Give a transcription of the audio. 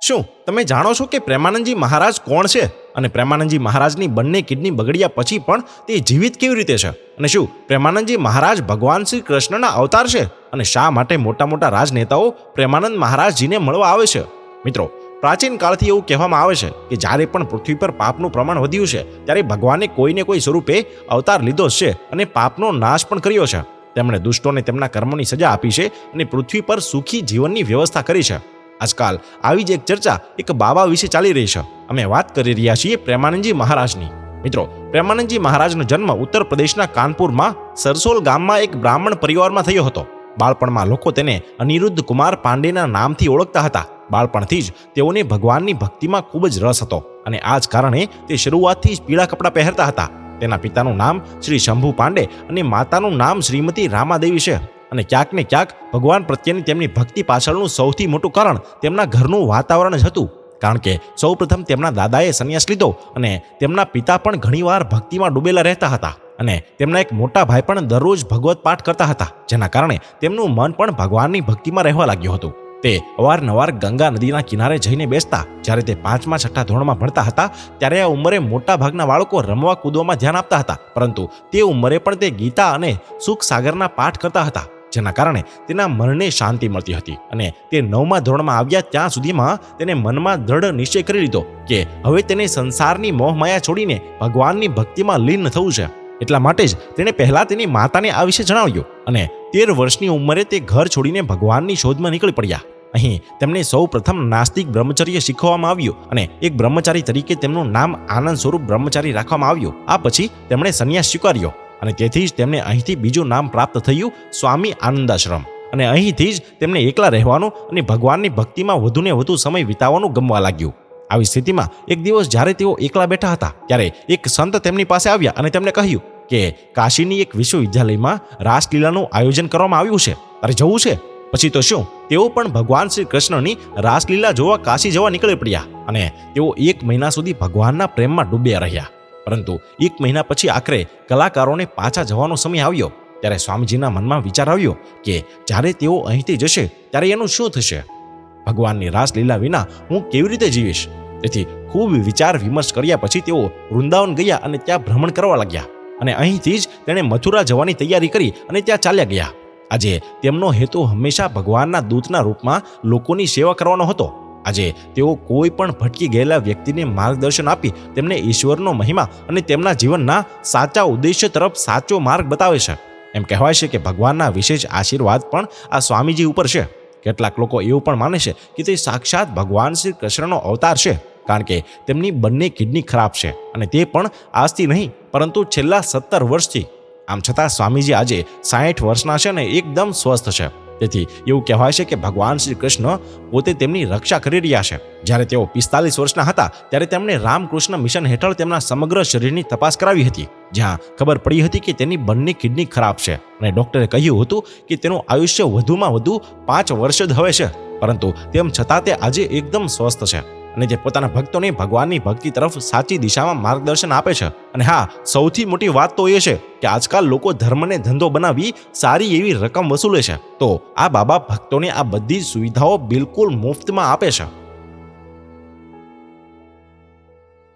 શું તમે જાણો છો કે પ્રેમાનંદજી મહારાજ કોણ છે અને પ્રેમાનંદજી મહારાજની બંને કિડની બગડ્યા પછી પણ તે જીવિત કેવી રીતે છે? અને શું પ્રેમાનંદજી મહારાજ ભગવાન શ્રી કૃષ્ણના અવતાર છે? અને શા માટે મોટા મોટા રાજનેતાઓ પ્રેમાનંદ મહારાજજીને મળવા આવે છે? મિત્રો, પ્રાચીન કાળથી એવું કહેવામાં આવે છે કે જ્યારે પણ પૃથ્વી પર પાપનું પ્રમાણ વધ્યું છે ત્યારે ભગવાને કોઈને કોઈ સ્વરૂપે અવતાર લીધો છે અને પાપનો નાશ પણ કર્યો છે. તેમણે દુષ્ટોને તેમના કર્મોની સજા આપી છે અને પૃથ્વી પર સુખી જીવનની વ્યવસ્થા કરી છે. આજકાલ આવી જ એક ચર્ચા એક બાબા વિશે ચાલી રહી છે. અમે વાત કરી રહ્યા છીએ પ્રેમાનંદજી મહારાજની. મિત્રો, પ્રેમાનંદજી મહારાજનો જન્મ ઉત્તર પ્રદેશના કાનપુરમાં સરસોલ ગામમાં એક બ્રાહ્મણ પરિવારમાં થયો હતો. બાળપણમાં લોકો તેને અનિરુદ્ધ કુમાર પાંડેના નામથી ઓળખતા હતા. બાળપણથી જ તેઓને ભગવાનની ભક્તિમાં ખૂબ જ રસ હતો અને આ જ કારણે તે શરૂઆતથી જ પીળા કપડાં પહેરતા હતા. તેના પિતાનું નામ શ્રી શંભુ પાંડે અને માતાનું નામ શ્રીમતી રામાદેવી છે. અને ક્યાંક ને ક્યાંક ભગવાન પ્રત્યેની તેમની ભક્તિ પાછળનું સૌથી મોટું કારણ તેમના ઘરનું વાતાવરણ જ હતું. કારણ કે સૌપ્રથમ તેમના દાદાએ સંન્યાસ લીધો અને તેમના પિતા પણ ઘણીવાર ભક્તિમાં ડૂબેલા રહેતા હતા. અને તેમના એક મોટા ભાઈ પણ દરરોજ ભગવત પાઠ કરતા હતા, જેના કારણે તેમનું મન પણ ભગવાનની ભક્તિમાં રહેવા લાગ્યું હતું. તે અવારનવાર ગંગા નદીના કિનારે જઈને બેસતા. જ્યારે તે 5મા 6ઠા ધોરણમાં ભણતા હતા ત્યારે આ ઉંમરે મોટા ભાગના બાળકો રમવા કૂદવામાં ધ્યાન આપતા હતા, પરંતુ તે ઉંમરે પણ તે ગીતા અને સુખ સાગરના પાઠ કરતા હતા, જેના કારણે તેના મનને શાંતિ મળતી હતી. અને તે 9મા ધોરણમાં આવ્યા ત્યાં સુધીમાં તેને મનમાં દ્રઢ નિશ્ચય કરી લીધો કે હવે તેને સંસારની મોહમાયા છોડીને ભગવાનની ભક્તિમાં લીન થવું છે. એટલા માટે જ તેણે પહેલા તેની માતાને આ વિશે જણાવ્યું અને 13 વર્ષની ઉંમરે તે ઘર છોડીને ભગવાનની શોધમાં નીકળી પડ્યા. અહીં તેમને સૌ પ્રથમ નાસ્તિક બ્રહ્મચર્ય શીખવવામાં આવ્યું અને એક બ્રહ્મચારી તરીકે તેમનું નામ આનંદ સ્વરૂપ બ્રહ્મચારી રાખવામાં આવ્યું. આ પછી તેમણે સંન્યાસ સ્વીકાર્યો અને તેથી જ તેમને અહીંથી બીજું નામ પ્રાપ્ત થયું, સ્વામી આનંદાશ્રમ. અને અહીંથી જ તેમને એકલા રહેવાનું અને ભગવાનની ભક્તિમાં વધુને વધુ સમય વિતાવવાનું ગમવા લાગ્યું. આવી સ્થિતિમાં એક દિવસ જ્યારે તેઓ એકલા બેઠા હતા ત્યારે એક સંત તેમની પાસે આવ્યા અને તેમને કહ્યું કે કાશીની એક વિશ્વવિદ્યાલયમાં રાસલીલાનું આયોજન કરવામાં આવ્યું છે, તારે જવું છે? પછી તો શું, તેઓ પણ ભગવાન શ્રી કૃષ્ણની રાસલીલા જોવા કાશી જવા નીકળી પડ્યા અને તેઓ 1 મહિના સુધી ભગવાનના પ્રેમમાં ડૂબ્યા રહ્યા. પરંતુ 1 મહિના પછી આખરે કલાકારોને પાછા જવાનો સમય આવ્યો ત્યારે સ્વામીજીના મનમાં વિચાર આવ્યો કે જ્યારે તેઓ અહીંથી જશે ત્યારે એનું શું થશે? ભગવાનની રાસલીલા વિના હું કેવી રીતે જીવીશ? તેથી ખૂબ વિચાર વિમર્શ કર્યા પછી તેઓ વૃંદાવન ગયા અને ત્યાં ભ્રમણ કરવા લાગ્યા. અને અહીંથી જ તેણે મથુરા જવાની તૈયારી કરી અને ત્યાં ચાલ્યા ગયા. આજે તેમનો હેતુ હંમેશા ભગવાનના દૂતના રૂપમાં લોકોની સેવા કરવાનો હતો. આજે તેઓ કોઈ પણ ભટકી ગયેલા વ્યક્તિને માર્ગદર્શન આપી તેમને ઈશ્વરનો મહિમા અને તેમના જીવનના સાચા ઉદ્દેશ્ય તરફ સાચો માર્ગ બતાવે છે. એમ કહેવાય છે કે ભગવાનના વિશેષ આશીર્વાદ પણ આ સ્વામીજી ઉપર છે. કેટલાક લોકો એવું પણ માને છે કે તે સાક્ષાત ભગવાન શ્રી કૃષ્ણનો અવતાર છે, કારણ કે તેમની બંને કિડની ખરાબ છે અને તે પણ આજથી નહીં પરંતુ છેલ્લા 17 વર્ષથી. આમ છતાં સ્વામીજી આજે 60 વર્ષના છે અને એકદમ સ્વસ્થ છે. તેથી એવું કહેવાય છે કે ભગવાન શ્રી કૃષ્ણ પોતે તેમની રક્ષા કરી રહ્યા છે. જ્યારે તેઓ 45 વર્ષના હતા ત્યારે તેમણે રામકૃષ્ણ મિશન હેઠળ તેમના સમગ્ર શરીરની તપાસ કરાવી હતી, જ્યાં ખબર પડી હતી કે તેની બંને કિડની ખરાબ છે અને ડોક્ટરે કહ્યું હતું કે તેનું આયુષ્ય વધુમાં વધુ 5 વર્ષ જ હવે છે. પરંતુ તેમ છતાં તે આજે એકદમ સ્વસ્થ છે અને તે પોતાના ભક્તોને ભગવાનની ભક્તિ તરફ સાચી દિશામાં માર્ગદર્શન આપે છે. અને હા, સૌથી મોટી વાત તો એ છે કે આજકાલ લોકો ધર્મને ધંધો બનાવી સારી એવી રકમ વસૂલે છે, તો આ બાબા ભક્તોને આ બધી સુવિધાઓ બિલકુલ મુફ્તમાં આપે છે.